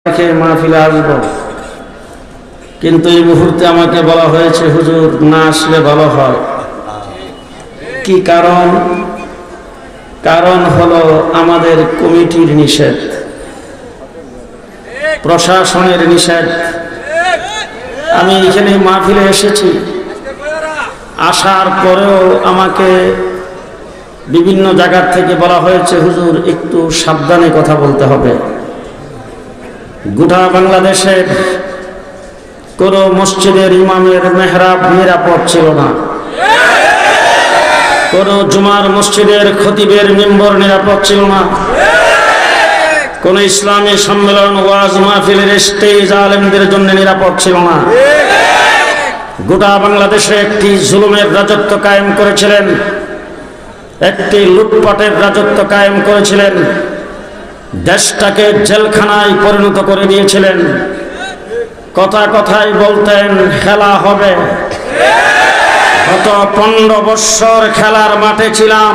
মাহফিলে আসব, কিন্তু এই মুহূর্তে আমাকে বলা হয়েছে হুজুর না আসলে ভালো হয়। কি কারণ? কারণ হলো আমাদের কমিটির নিষেধ, প্রশাসনের নিষেধ। আমি এখানে মাহফিলে এসেছি, আসার পরেও আমাকে বিভিন্ন জায়গা থেকে বলা হয়েছে হুজুর একটু সাবধানে কথা বলতে হবে। গোটা বাংলাদেশের কোন মসজিদের ইমামের মেহরাব নিরাপদ ছিল না, কোন জুমার মসজিদের খতিবের মিম্বর নিরাপদ ছিল না, কোন ইসলামী সম্মেলন ওয়াজ মাহফিলের স্টেজ আলেমদের জন্য নিরাপদ ছিল না। গোটা বাংলাদেশে একটি জুলুমের রাজত্ব কায়েম করেছিলেন, একটি লুটপাটের রাজত্ব কায়েম করেছিলেন, দেশটাকে জেলখানায় পরিণত করে দিয়েছিলেন। কথা কথায় বলতেন খেলা হবে। গত 15 বছর খেলার মাঠে ছিলাম,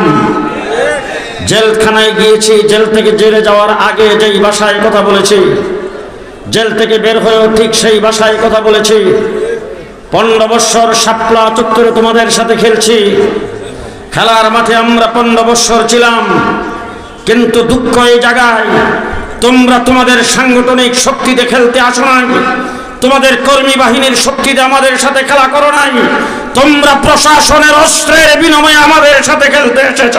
জেলখানায় গিয়েছি, জেল থেকে জেলে যাওয়ার আগে যেই ভাষায় কথা বলেছি, জেল থেকে বের হয়েও ঠিক সেই ভাষায় কথা বলেছি। 15 বছর শাপলা চত্বরে তোমাদের সাথে খেলছি, খেলার মাঠে আমরা 15 বছর ছিলাম। কিন্তু দুঃখ এই জায়গায়, তোমরা তোমাদের সাংগঠনিক শক্তিতে খেলতে আসো নাই, তোমাদের কর্মী বাহিনীর শক্তিতে আমাদের সাথে খেলা করো নাই, তোমরা প্রশাসনের অস্ত্রের বিনিময়ে আমাদের সাথে খেলতে এসেছ।